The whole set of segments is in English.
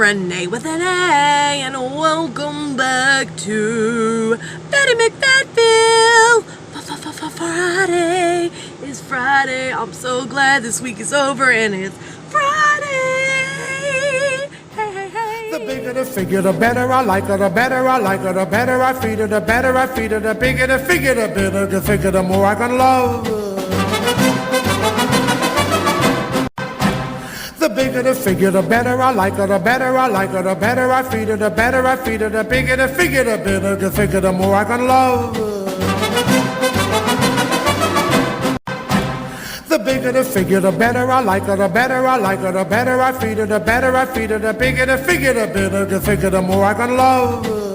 Renee with an A, and welcome back to Fattie McFatville. Friday is Friday. I'm so glad this week is over and it's Friday. Hey, hey, hey. The bigger the figure, the better I like her, the better I like her, the better I feed her, the better I feed her, the bigger the figure, the better the figure, the more I can love her. The bigger the figure, the better I like her, the better I like her, the better I feed her, the better I feed her, the bigger the figure, the better the figure, the more I can love her. The bigger the figure, the better I like her, the better I like her, the better I feed her, the better I feed her, the bigger the figure, the better the figure, the more I can love her.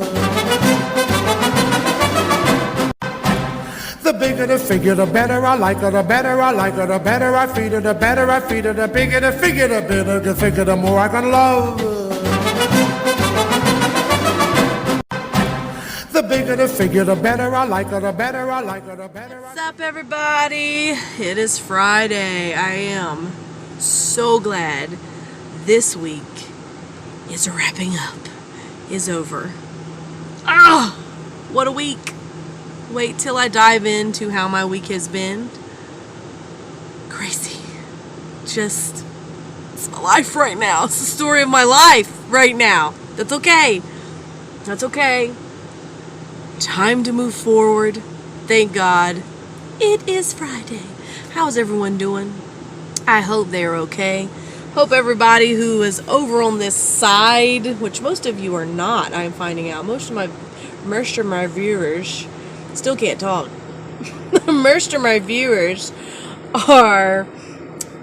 The bigger the figure, the better I like her, the better I like her, the better I feed her, the better I feed her, the bigger the figure, the better the figure, the more I can love her. The bigger the figure, the better I like her, the better I like her, the better. What's up, everybody? It is Friday. I am so glad this week is wrapping up, is over. Ah, what a week. Wait till I dive into how my week has been. Crazy. Just, it's my life right now. It's the story of my life right now. That's okay. That's okay. Time to move forward. Thank God. It is Friday. How's everyone doing? I hope they're okay. Hope everybody who is over on this side, which most of you are not, I'm finding out. Most of my viewers still can't talk. Most of my viewers are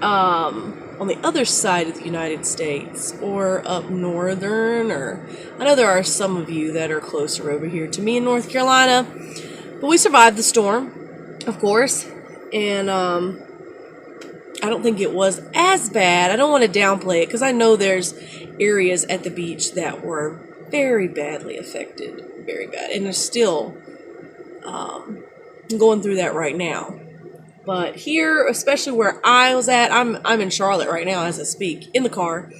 on the other side of the United States or up northern, or I know there are some of you that are closer over here to me in North Carolina, but we survived the storm, of course, and I don't think it was as bad. I don't want to downplay it because I know there's areas at the beach that were very badly affected, very bad, and they're still going through that right now. But here, especially where I was at, I'm in Charlotte right now as I speak, in the car.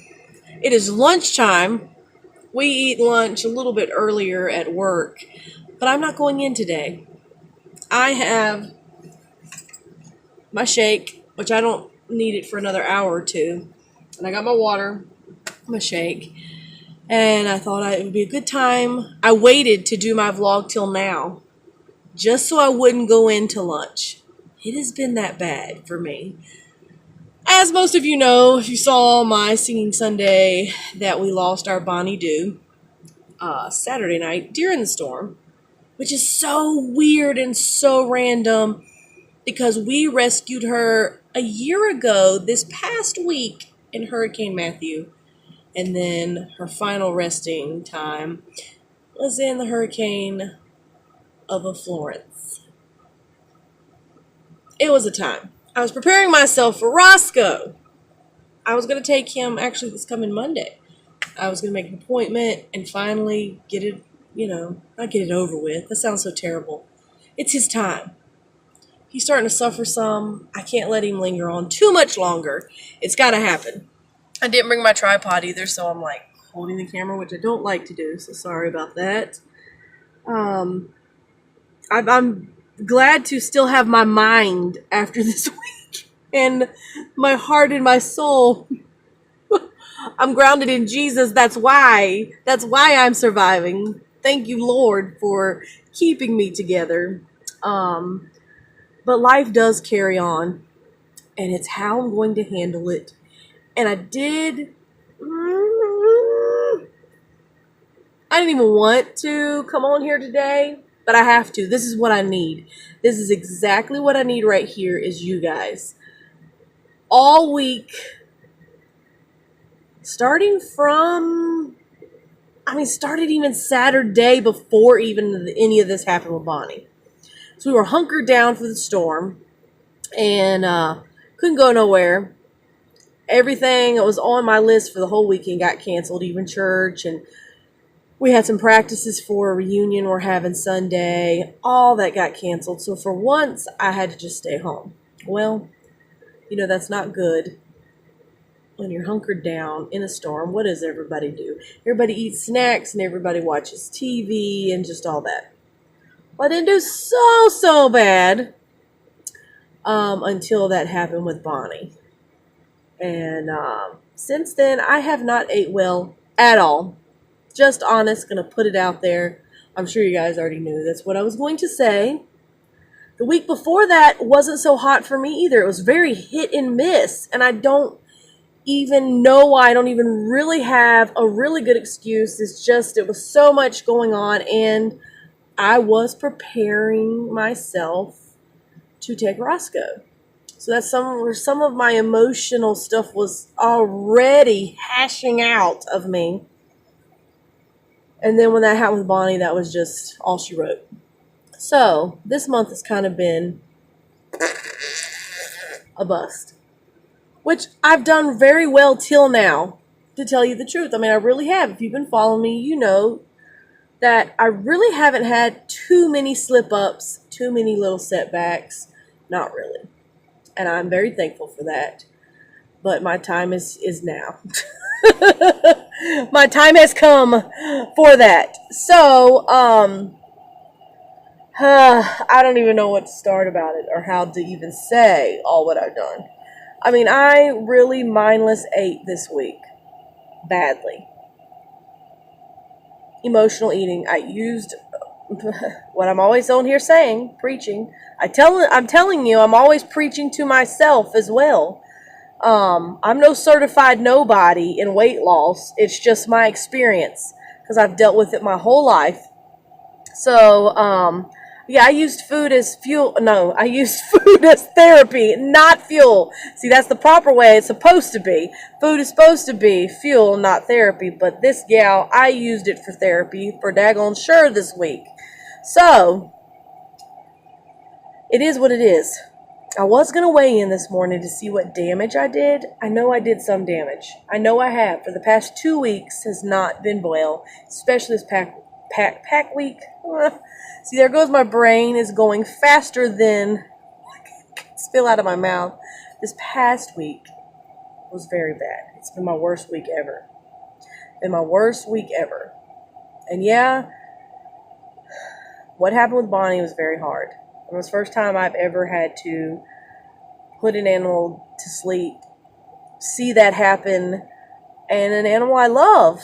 It is lunchtime. We eat lunch a little bit earlier at work, but I'm not going in today. I have my shake, which I don't need it for another hour or two, and I got my water, my shake, and I thought it would be a good time. I waited to do my vlog till now, just so I wouldn't go into lunch. It has been that bad for me. As most of you know, if you saw my Singing Sunday, that we lost our Bonnie Doo Saturday night during the storm, which is so weird and so random because we rescued her a year ago this past week in Hurricane Matthew, and then her final resting time was in the Hurricane of Florence. It was a time. I was preparing myself for Roscoe. I was going to take him actually this coming Monday. I was going to make an appointment and finally get it, not get it over with. That sounds so terrible. It's his time. He's starting to suffer some. I can't let him linger on too much longer. It's got to happen. I didn't bring my tripod either, so I'm like holding the camera, which I don't like to do, so sorry about that. I'm glad to still have my mind after this week and my heart and my soul. I'm grounded in Jesus. That's why I'm surviving. Thank you, Lord, for keeping me together. But life does carry on, and it's how I'm going to handle it. And I didn't even want to come on here today, but I have to. This is what I need. This is exactly what I need right here is you guys. All week, started even Saturday before even any of this happened with Bonnie. So we were hunkered down for the storm and couldn't go nowhere. Everything that was on my list for the whole weekend got canceled, even church, and we had some practices for a reunion we're having Sunday. All that got canceled. So for once, I had to just stay home. Well, that's not good. when you're hunkered down in a storm, what does everybody do? Everybody eats snacks and everybody watches TV and just all that. Well, I didn't do so bad until that happened with Bonnie. And since then, I have not ate well at all. Just honest, gonna put it out there. I'm sure you guys already knew that's what I was going to say. The week before that wasn't so hot for me either. It was very hit and miss. And I don't even know why. I don't even really have a really good excuse. It's just it was so much going on. And I was preparing myself to take Roscoe. So that's where some of my emotional stuff was already hashing out of me. And then when that happened with Bonnie, that was just all she wrote. So this month has kind of been a bust, which I've done very well till now, to tell you the truth. I mean, I really have. If you've been following me, you know that I really haven't had too many slip-ups, too many little setbacks. Not really. And I'm very thankful for that. But my time is now. My time has come for that. So, I don't even know what to start about it or how to even say all what I've done. I mean, I really mindless ate this week. Badly. Emotional eating. I used what I'm always on here saying, preaching. I'm telling you, I'm always preaching to myself as well. I'm no certified nobody in weight loss. It's just my experience because I've dealt with it my whole life. So, yeah, I used food as fuel. No, I used food as therapy, not fuel. See, that's the proper way it's supposed to be. Food is supposed to be fuel, not therapy. But this gal, I used it for therapy for daggone sure this week. So, it is what it is. I was going to weigh in this morning to see what damage I did. I know I did some damage. I know I have. For the past 2 weeks has not been well, especially this pack week. See, there goes my brain is going faster than I can spill out of my mouth. This past week was very bad. It's been my worst week ever. Been my worst week ever. And yeah, what happened with Bonnie was very hard. It was the first time I've ever had to put an animal to sleep, see that happen, and an animal I love.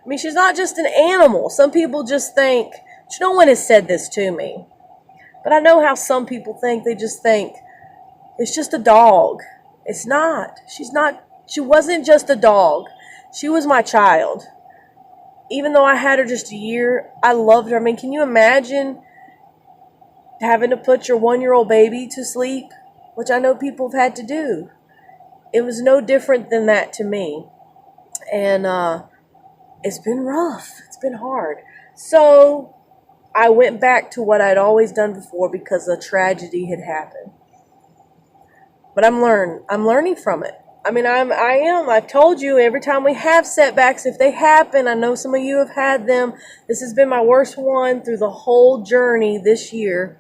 I mean, she's not just an animal. Some people just think, no one has said this to me, but I know how some people think. They just think, it's just a dog. It's not. She wasn't just a dog. She was my child. Even though I had her just a year, I loved her. I mean, can you imagine having to put your 1-year-old baby to sleep, which I know people have had to do? It was no different than that to me. And it's been rough. It's been hard. So I went back to what I'd always done before because a tragedy had happened. But I'm learning from it. I mean, I've told you every time we have setbacks, if they happen, I know some of you have had them. This has been my worst one through the whole journey this year.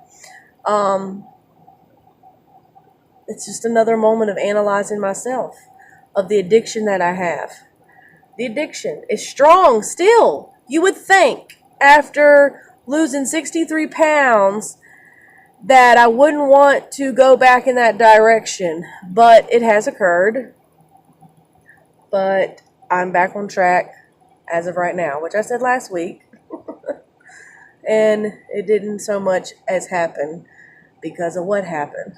It's just another moment of analyzing myself, of the addiction that I have. The addiction is strong still. You would think after losing 63 pounds that I wouldn't want to go back in that direction, but it has occurred. But I'm back on track as of right now, which I said last week. And it didn't so much as happen because of what happened.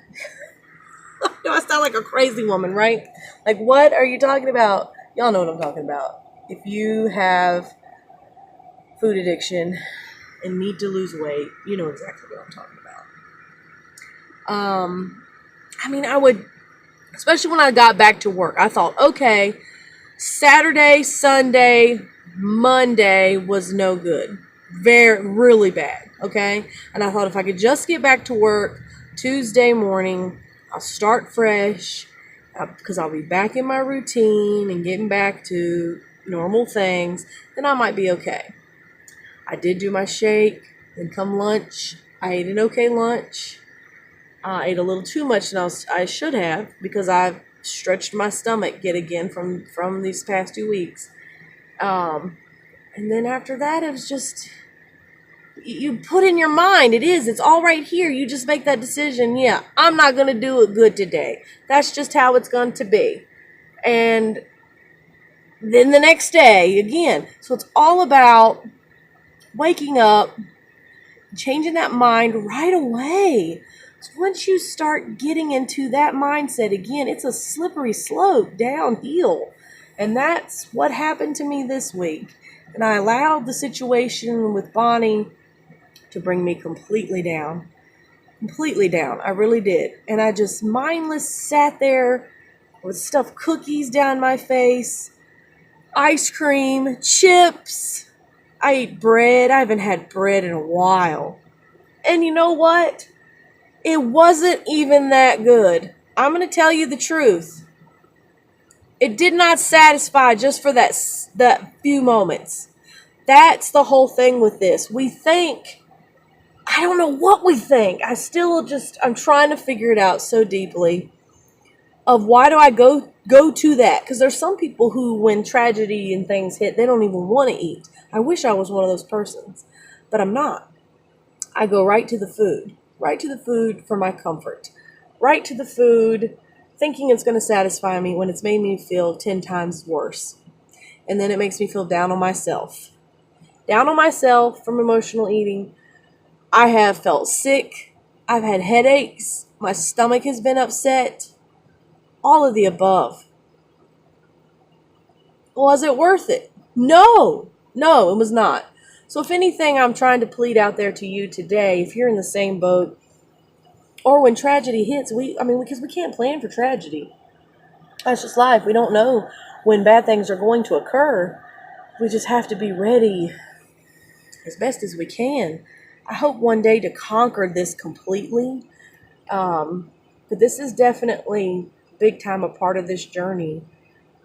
I sound like a crazy woman, right? Like, what are you talking about? Y'all know what I'm talking about. If you have food addiction and need to lose weight, you know exactly what I'm talking about. I mean, I would, especially when I got back to work, I thought, okay, Saturday, Sunday, Monday was no good. Really bad, okay? And I thought if I could just get back to work Tuesday morning, I'll start fresh because I'll be back in my routine and getting back to normal things, then I might be okay. I did do my shake, then come lunch, I ate an okay lunch. I ate a little too much than I should have because I've stretched my stomach yet again from these past 2 weeks. And then after that, it was just, you put in your mind, it's all right here. You just make that decision. Yeah, I'm not going to do it good today. That's just how it's going to be. And then the next day again. So it's all about waking up, changing that mind right away. So once you start getting into that mindset again, it's a slippery slope downhill. And that's what happened to me this week. And I allowed the situation with Bonnie to bring me completely down. Completely down. I really did. And I just mindless sat there with stuffed cookies down my face, ice cream, chips. I ate bread. I haven't had bread in a while. And you know what? It wasn't even that good. I'm going to tell you the truth. It did not satisfy just for that few moments. That's the whole thing with this. We think, I don't know what we think. I'm trying to figure it out so deeply of why do I go to that? Because there's some people who, when tragedy and things hit, they don't even want to eat. I wish I was one of those persons, but I'm not. I go right to the food for my comfort, right to the food, thinking it's going to satisfy me when it's made me feel 10 times worse. And then it makes me feel down on myself from emotional eating. I have felt sick. I've had headaches. My stomach has been upset. All of the above. Was it worth it? No, it was not. So if anything, I'm trying to plead out there to you today, if you're in the same boat, or when tragedy hits, because we can't plan for tragedy. That's just life. We don't know when bad things are going to occur. We just have to be ready as best as we can. I hope one day to conquer this completely. But this is definitely big time a part of this journey.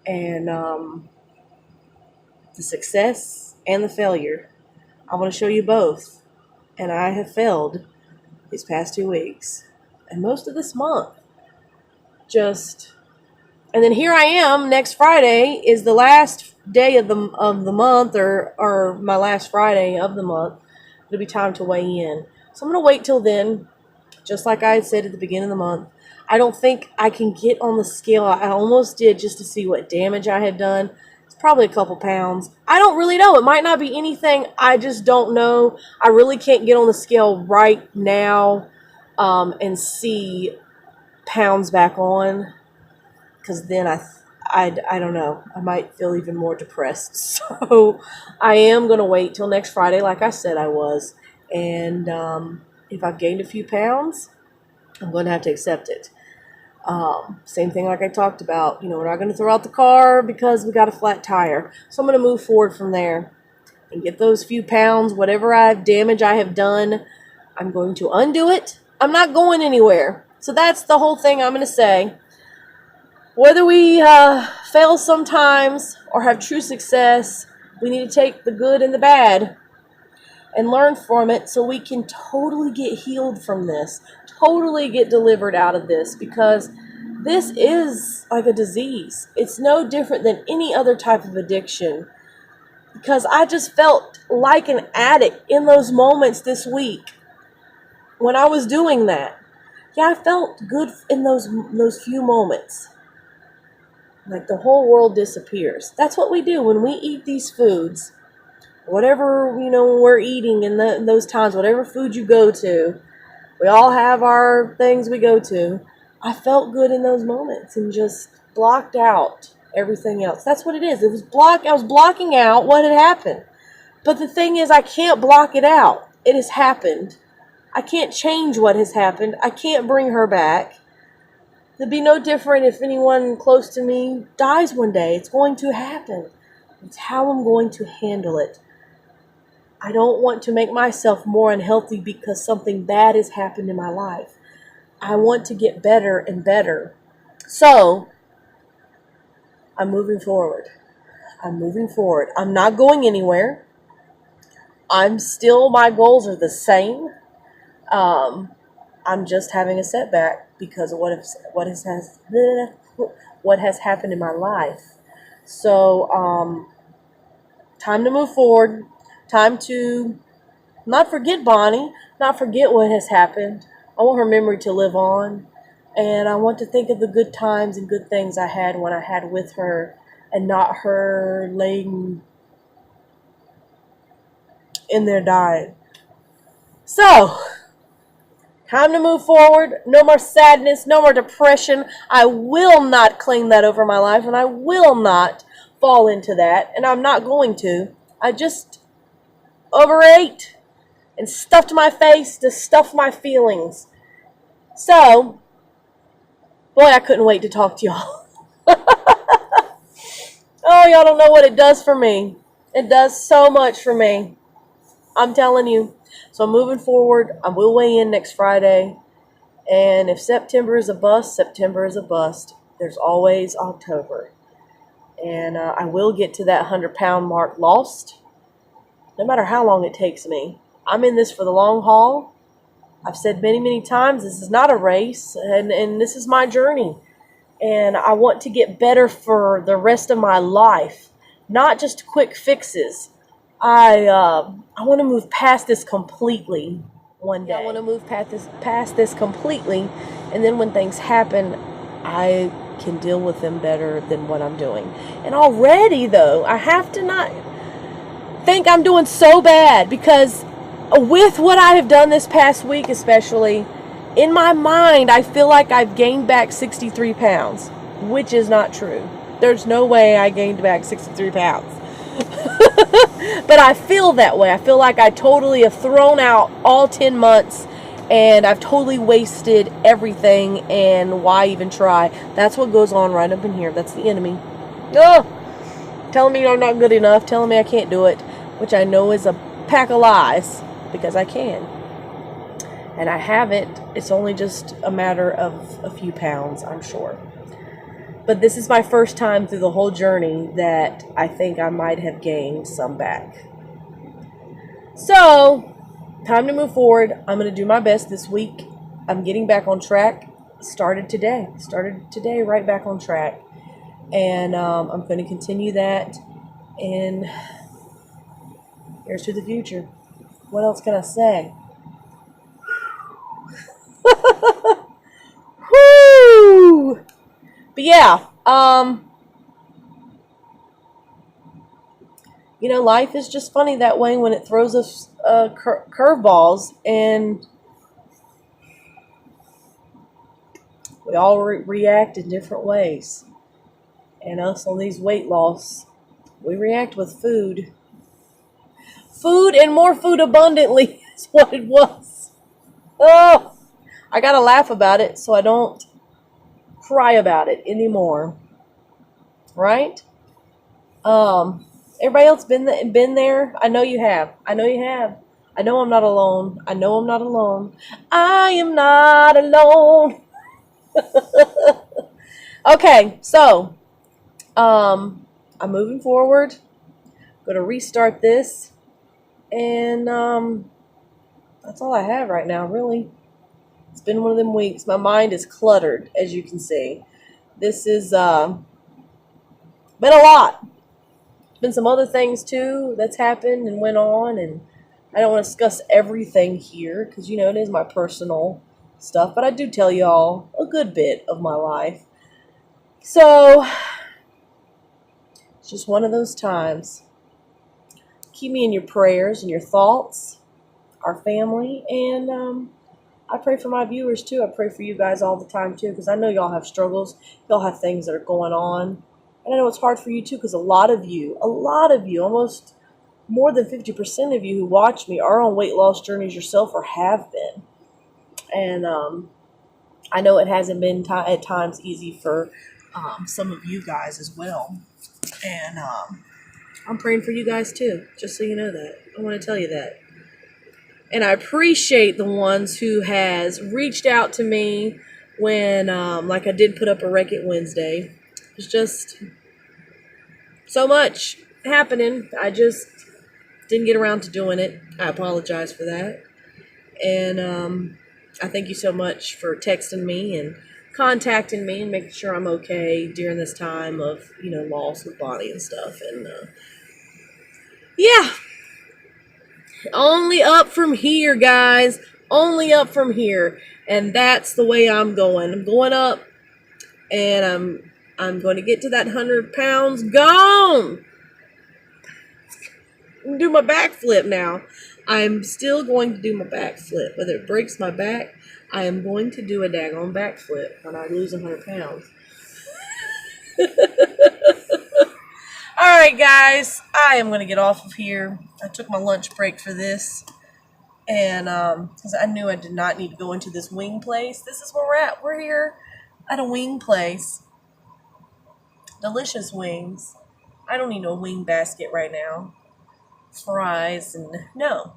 And the success and the failure. I want to show you both. And I have failed these past 2 weeks. And most of this month. And then here I am. Next Friday is the last day of the month, or my last Friday of the month. It'll be time to weigh in. So I'm going to wait till then. Just like I said at the beginning of the month. I don't think I can get on the scale. I almost did just to see what damage I had done. It's probably a couple pounds. I don't really know. It might not be anything. I just don't know. I really can't get on the scale right now and see pounds back on. Because then I don't know. I might feel even more depressed. So I am going to wait till next Friday like I said I was. And if I've gained a few pounds, I'm going to have to accept it. Same thing like I talked about. We're not going to throw out the car because we got a flat tire. So I'm going to move forward from there and get those few pounds, whatever damage I have done, I'm going to undo it. I'm not going anywhere. So that's the whole thing I'm going to say. Whether we fail sometimes or have true success, we need to take the good and the bad and learn from it so we can totally get healed from this, totally get delivered out of this, because this is like a disease. It's no different than any other type of addiction, because I just felt like an addict in those moments this week when I was doing that. Yeah, I felt good in those few moments. Like the whole world disappears. That's what we do when we eat these foods. Whatever, we're eating in those times, whatever food you go to, we all have our things we go to. I felt good in those moments and just blocked out everything else. That's what it is. I was blocking out what had happened. But the thing is, I can't block it out. It has happened. I can't change what has happened. I can't bring her back. It'd be no different if anyone close to me dies one day. It's going to happen. It's how I'm going to handle it. I don't want to make myself more unhealthy because something bad has happened in my life. I want to get better and better. So, I'm moving forward. I'm not going anywhere. My goals are the same. I'm just having a setback because of what has what has happened in my life. So, time to move forward. Time to not forget Bonnie, not forget what has happened. I want her memory to live on. And I want to think of the good times and good things I had when I had with her, and not her laying in there dying. So, time to move forward. No more sadness, no more depression. I will not claim that over my life, and I will not fall into that, and I'm not going to. I just overate and stuffed my face to stuff my feelings. So, boy, I couldn't wait to talk to y'all. Oh, y'all don't know what it does for me. It does so much for me. I'm telling you. So I'm moving forward. I will weigh in next Friday. And if September is a bust, September is a bust. There's always October. And I will get to that 100-pound mark lost, no matter how long it takes me. I'm in this for the long haul. I've said many, many times, this is not a race, and this is my journey. And I want to get better for the rest of my life, not just quick fixes. I want to move past this completely one day. I want to move past this completely, and then when things happen, I can deal with them better than what I'm doing. And already, though, I have to not think I'm doing so bad, because with what I have done this past week especially, in my mind, I feel like I've gained back 63 pounds, which is not true. There's no way I gained back 63 pounds. But I feel that way. I feel like I totally have thrown out all 10 months, and I've totally wasted everything, and why even try? That's what goes on right up in here. That's the enemy. Oh, telling me I'm not good enough, telling me I can't do it, which I know is a pack of lies, because I can. And I haven't. It's only just a matter of a few pounds, I'm sure. But this is my first time through the whole journey that I think I might have gained some back. So, time to move forward. I'm going to do my best this week. I'm getting back on track. Started today, right back on track. And I'm going to continue that. And here's to the future. What else can I say? Whoo! But yeah, life is just funny that way when it throws us curveballs, and we all react in different ways. And us on these weight loss, we react with food. Food, and more food abundantly is what it was. Oh, I gotta laugh about it so I don't cry about it anymore. Right? Everybody else been there? I know you have. I know I'm not alone. I am not alone. Okay, so I'm moving forward. Gonna restart this, and that's all I have right now, really. It's been one of them weeks. My mind is cluttered, as you can see. This is been a lot. Been some other things too that's happened and went on, and I don't want to discuss everything here because it is my personal stuff, but I do tell y'all a good bit of my life. So it's just one of those times. Keep me in your prayers and your thoughts, our family, and I pray for my viewers too. I pray for you guys all the time too, because I know y'all have struggles. Y'all have things that are going on. And I know it's hard for you too, because a lot of you, almost more than 50% of you who watch me are on weight loss journeys yourself, or have been. And I know it hasn't been at times easy for some of you guys as well. And I'm praying for you guys too, just so you know that. I want to tell you that. And I appreciate the ones who has reached out to me when, like I did put up a Wreck It Wednesday. It's just so much happening. I just didn't get around to doing it. I apologize for that. And I thank you so much for texting me and contacting me and making sure I'm okay during this time of, loss with Bonnie and stuff. And, yeah. Only up from here, guys. Only up from here. And that's the way I'm going. I'm going up, and I'm going to get to that 100 pounds gone. Do my backflip now. I'm still going to do my backflip. Whether it breaks my back, I am going to do a daggone backflip when I lose 100 pounds. Alright, guys. I am going to get off of here. I took my lunch break for this. And, because I knew I did not need to go into this wing place. This is where we're at. We're here at a wing place. Delicious wings. I don't need no wing basket right now. Fries and no.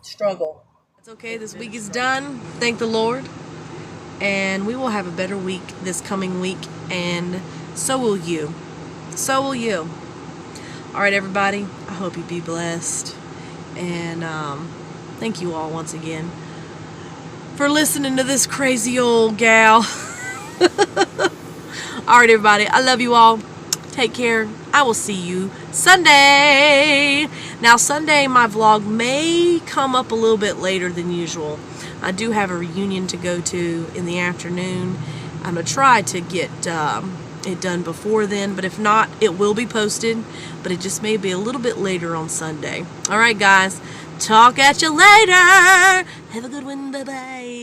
Struggle. It's okay. This week is done. Thank the Lord. And we will have a better week this coming week. And so will you. So will you. Alright, everybody. I hope you be blessed. And thank you all once again for listening to this crazy old gal. Alright, everybody. I love you all. Take care. I will see you Sunday. Now, Sunday, my vlog may come up a little bit later than usual. I do have a reunion to go to in the afternoon. I'm going to try to get it done before then, but if not, it will be posted, but it just may be a little bit later on Sunday. Alright, guys. Talk at you later. Have a good one. Bye-bye.